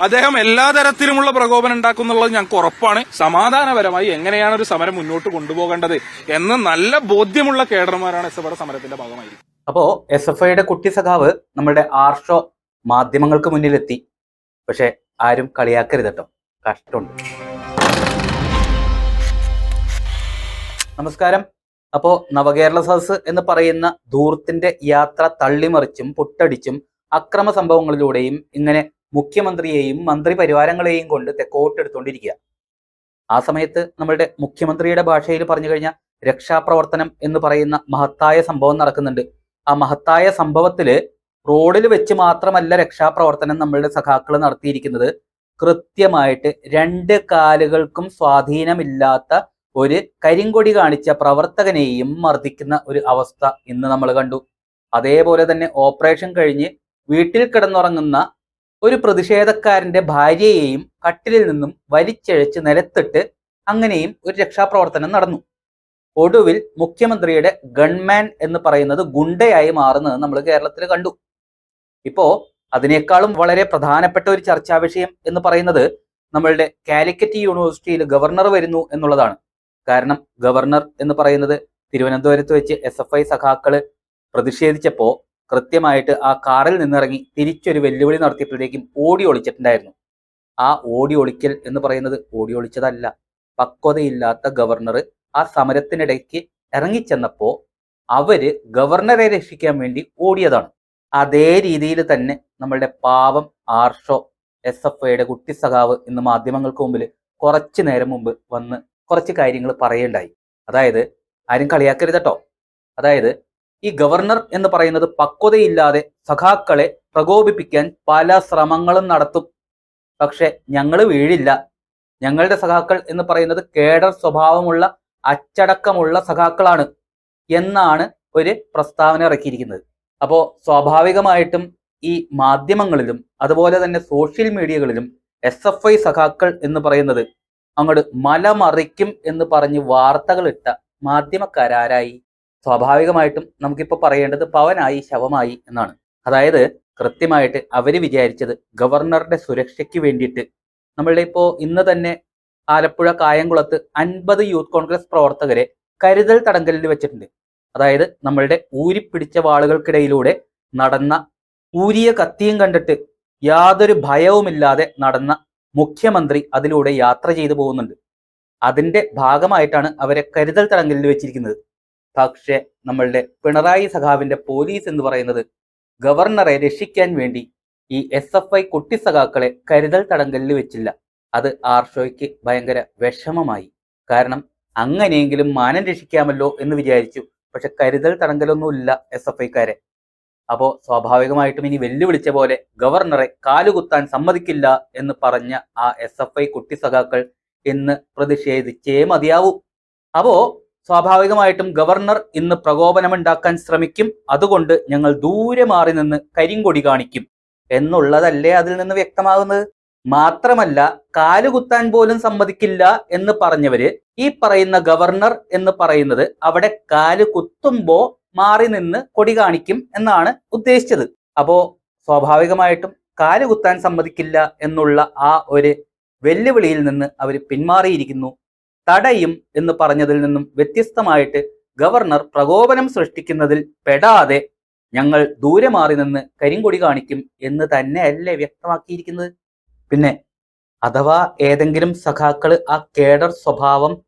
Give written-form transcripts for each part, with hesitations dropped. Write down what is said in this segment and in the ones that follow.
അദ്ദേഹം എല്ലാ തരത്തിലുമുള്ള പ്രകോപനം ഉണ്ടാക്കുന്നുള്ളത് ഞങ്ങൾക്ക് ഉറപ്പാണ്. സമാധാനപരമായി എങ്ങനെയാണ് ഒരു സമരം മുന്നോട്ട് കൊണ്ടുപോകേണ്ടത് എന്ന് നല്ല ബോധ്യമുള്ള കേഡർമാരാണ് എസ്എഫ്ഐയുടെ സമരത്തിന്റെ ഭാഗമായി. അപ്പോ എസ്എഫ്ഐയുടെ കുട്ടി സഖാവ് നമ്മുടെ ആർഷോ മാധ്യമങ്ങൾക്ക് മുന്നിലെത്തി. പക്ഷെ ആരും കളിയാക്കരുതട്ടോ, കഷ്ടമുണ്ട്. നമസ്കാരം. അപ്പോ നവകേരള സദസ് എന്ന് പറയുന്ന ധൂർത്തിന്റെ യാത്ര തള്ളിമറിച്ചും പൊട്ടടിച്ചും അക്രമ സംഭവങ്ങളിലൂടെയും ഇങ്ങനെ മുഖ്യമന്ത്രിയെയും മന്ത്രി പരിവാരങ്ങളെയും കൊണ്ട് തെക്കോട്ടെടുത്തോണ്ടിരിക്കുക. ആ സമയത്ത് നമ്മളുടെ മുഖ്യമന്ത്രിയുടെ ഭാഷയിൽ പറഞ്ഞു കഴിഞ്ഞാൽ രക്ഷാപ്രവർത്തനം എന്ന് പറയുന്ന മഹത്തായ സംഭവം നടക്കുന്നുണ്ട്. ആ മഹത്തായ സംഭവത്തില് റോഡിൽ വെച്ച് മാത്രമല്ല രക്ഷാപ്രവർത്തനം നമ്മളുടെ സഖാക്കൾ നടത്തിയിരിക്കുന്നത്. കൃത്യമായിട്ട് രണ്ട് കാലുകൾക്കും സ്വാധീനമില്ലാത്ത ഒരു കരിങ്കൊടി കാണിച്ച പ്രവർത്തകനെയും മർദ്ദിക്കുന്ന ഒരു അവസ്ഥ ഇന്ന് നമ്മൾ കണ്ടു. അതേപോലെ തന്നെ ഓപ്പറേഷൻ കഴിഞ്ഞ് വീട്ടിൽ കിടന്നുറങ്ങുന്ന ഒരു പ്രതിഷേധക്കാരന്റെ ഭാര്യയെയും കട്ടിലിൽ നിന്നും വലിച്ചഴച്ച് നിലത്തിട്ട് അങ്ങനെയും ഒരു രക്ഷാപ്രവർത്തനം നടന്നു. ഒടുവിൽ മുഖ്യമന്ത്രിയുടെ ഗൺമാൻ എന്ന് പറയുന്നത് ഗുണ്ടയായി മാറുന്നത് നമ്മൾ കേരളത്തിൽ കണ്ടു. ഇപ്പോ അതിനേക്കാളും വളരെ പ്രധാനപ്പെട്ട ഒരു ചർച്ചാ വിഷയം എന്ന് പറയുന്നത് നമ്മളുടെ കാലിക്കറ്റ് യൂണിവേഴ്സിറ്റിയിൽ ഗവർണർ വരുന്നു എന്നുള്ളതാണ്. കാരണം ഗവർണർ എന്ന് പറയുന്നത് തിരുവനന്തപുരത്ത് വെച്ച് എസ്എഫ്ഐ സഖാക്കള് പ്രതിഷേധിച്ചപ്പോ കൃത്യമായിട്ട് ആ കാറിൽ നിന്നിറങ്ങി തിരിച്ചൊരു വെല്ലുവിളി നടത്തിയപ്പോഴേക്കും ഓടി ഒളിച്ചിട്ടുണ്ടായിരുന്നു. ആ ഓടി ഒളിക്കൽ എന്ന് പറയുന്നത് ഓടി ഒളിച്ചതല്ല. പക്വതയില്ലാത്ത ഗവർണർ ആ സമരത്തിനിടയ്ക്ക് ഇറങ്ങിച്ചെന്നപ്പോ അവര് ഗവർണറെ രക്ഷിക്കാൻ വേണ്ടി ഓടിയതാണ്. അതേ രീതിയിൽ തന്നെ നമ്മളുടെ പാവം ആർഷോ എസ്എഫ്ഐയുടെ കുട്ടി സഖാവ് ഇന്ന് മാധ്യമങ്ങൾക്ക് മുമ്പിൽ കുറച്ചു നേരം മുമ്പ് വന്ന് കുറച്ച് കാര്യങ്ങൾ പറയുണ്ടായി. അതായത് ആരും കളിയാക്കരുതട്ടോ. അതായത് ഈ ഗവർണർ എന്ന് പറയുന്നത് പക്വതയില്ലാതെ സഖാക്കളെ പ്രകോപിപ്പിക്കാൻ പല ശ്രമങ്ങളും നടത്തും. പക്ഷെ ഞങ്ങൾ വീഴില്ല. ഞങ്ങളുടെ സഖാക്കൾ എന്ന് പറയുന്നത് കേഡർ സ്വഭാവമുള്ള അച്ചടക്കമുള്ള സഖാക്കളാണ് എന്നാണ് ഒരു പ്രസ്താവന ഇറക്കിയിരിക്കുന്നത്. അപ്പോൾ സ്വാഭാവികമായിട്ടും ഈ മാധ്യമങ്ങളിലും അതുപോലെ തന്നെ സോഷ്യൽ മീഡിയകളിലും എസ്എഫ്ഐ സഖാക്കൾ എന്ന് പറയുന്നത് അങ്ങോട്ട് മലമറിക്കും എന്ന് പറഞ്ഞ് വാർത്തകളിട്ട മാധ്യമക്കാരാരായി? സ്വാഭാവികമായിട്ടും നമുക്കിപ്പോൾ പറയേണ്ടത് പവനായി ശവമായി എന്നാണ്. അതായത് കൃത്യമായിട്ട് അവര് വിചാരിച്ചത് ഗവർണറുടെ സുരക്ഷയ്ക്ക് വേണ്ടിയിട്ട് നമ്മളുടെ ഇപ്പോൾ ഇന്ന് തന്നെ ആലപ്പുഴ കായംകുളത്ത് 50 യൂത്ത് കോൺഗ്രസ് പ്രവർത്തകരെ കരുതൽ തടങ്കലിൽ വെച്ചിട്ടുണ്ട്. അതായത് നമ്മളുടെ ഊരിപ്പിടിച്ച വാളുകൾക്കിടയിലൂടെ നടന്ന ഊരിയ കത്തിയും കണ്ടിട്ട് യാതൊരു ഭയവുമില്ലാതെ നടന്ന മുഖ്യമന്ത്രി അതിലൂടെ യാത്ര ചെയ്തു പോകുന്നുണ്ട്. അതിന്റെ ഭാഗമായിട്ടാണ് അവരെ കരുതൽ തടങ്കലിൽ വെച്ചിരിക്കുന്നത്. പക്ഷെ നമ്മളുടെ പിണറായി സഖാവിന്റെ പോലീസ് എന്ന് പറയുന്നത് ഗവർണറെ രക്ഷിക്കാൻ വേണ്ടി ഈ എസ്എഫ്ഐ കുട്ടി സഖാക്കളെ കരുതൽ തടങ്കലിൽ വെച്ചില്ല. അത് ആർഷോയ്ക്ക് ഭയങ്കര വിഷമമായി. കാരണം അങ്ങനെയെങ്കിലും മാനം രക്ഷിക്കാമല്ലോ എന്ന് വിചാരിച്ചു. പക്ഷെ കരുതൽ തടങ്കലൊന്നുമില്ല എസ്എഫ്ഐക്കാരെ. അപ്പോ സ്വാഭാവികമായിട്ടും ഇനി വെല്ലുവിളിച്ച പോലെ ഗവർണറെ കാലുകുത്താൻ സമ്മതിക്കില്ല എന്ന് പറഞ്ഞ ആ എസ്എഫ്ഐ കുട്ടി സഖാക്കൾ ഇന്ന് പ്രതിഷേധിച്ചേ മതിയാവൂ. അപ്പോ സ്വാഭാവികമായിട്ടും ഗവർണർ ഇന്ന് പ്രകോപനമുണ്ടാക്കാൻ ശ്രമിക്കും. അതുകൊണ്ട് ഞങ്ങൾ ദൂരെ മാറി നിന്ന് കരിങ്കൊടി കാണിക്കും എന്നുള്ളതല്ലേ അതിൽ നിന്ന് വ്യക്തമാകുന്നത്. മാത്രമല്ല കാലുകുത്താൻ പോലും സമ്മതിക്കില്ല എന്ന് പറഞ്ഞവര് ഈ പറയുന്ന ഗവർണർ എന്ന് പറയുന്നത് അവിടെ കാല് കുത്തുമ്പോ മാറി നിന്ന് കൊടി കാണിക്കും എന്നാണ് ഉദ്ദേശിച്ചത്. അപ്പോ സ്വാഭാവികമായിട്ടും കാല് കുത്താൻ സമ്മതിക്കില്ല എന്നുള്ള ആ ഒരു വെല്ലുവിളിയിൽ നിന്ന് അവർ പിന്മാറിയിരിക്കുന്നു. തടയും എന്ന് പറഞ്ഞതിൽ നിന്നും വ്യത്യസ്തമായിട്ട് ഗവർണർ പ്രകോപനം സൃഷ്ടിക്കുന്നതിൽ പെടാതെ ഞങ്ങൾ ദൂരെ മാറി നിന്ന് കരിങ്കൊടി കാണിക്കും എന്ന് തന്നെയല്ലേ വ്യക്തമാക്കിയിരിക്കുന്നത്. പിന്നെ അഥവാ ഏതെങ്കിലും സഖാക്കള് ആ കേഡർ സ്വഭാവം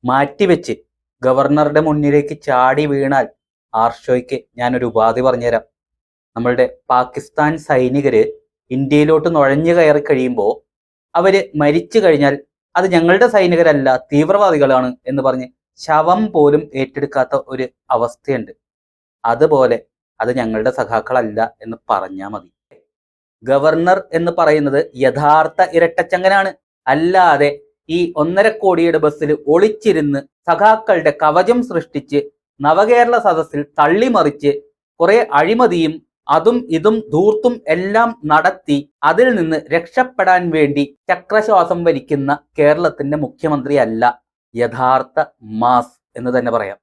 മാറ്റിവെച്ച് ഗവർണറുടെ മുന്നിലേക്ക് ചാടി വീണാൽ ആർഷോയ്ക്ക് ഞാനൊരു ഉപാധി പറഞ്ഞുതരാം. നമ്മളുടെ പാകിസ്ഥാൻ സൈനികര് ഇന്ത്യയിലോട്ട് നുഴഞ്ഞു കയറി കഴിയുമ്പോൾ അവര് മരിച്ചു കഴിഞ്ഞാൽ അത് ഞങ്ങളുടെ സൈനികരല്ല തീവ്രവാദികളാണ് എന്ന് പറഞ്ഞ് ശവം പോലും ഏറ്റെടുക്കാത്ത ഒരു അവസ്ഥയുണ്ട്. അതുപോലെ അത് ഞങ്ങളുടെ സഖാക്കളല്ല എന്ന് പറഞ്ഞാൽ മതി. ഗവർണർ എന്ന് പറയുന്നത് യഥാർത്ഥ ഇരട്ടച്ചങ്കനാണ്. അല്ലാതെ ഈ 1.5 കോടിയുടെ ബസ്സിൽ ഒളിച്ചിരുന്ന് സഖാക്കളുടെ കവചം സൃഷ്ടിച്ച് നവകേരള സദസ്സിൽ തള്ളിമറിച്ച് കുറെ അഴിമതിയും അതും ഇതും ധൂർത്തും എല്ലാം നടത്തി അതിൽ നിന്ന് രക്ഷപ്പെടാൻ വേണ്ടി ചക്രശ്വാസം വലിക്കുന്ന കേരളത്തിന്റെ മുഖ്യമന്ത്രി അല്ല യഥാർത്ഥ മാസ് എന്ന് തന്നെ പറയാം.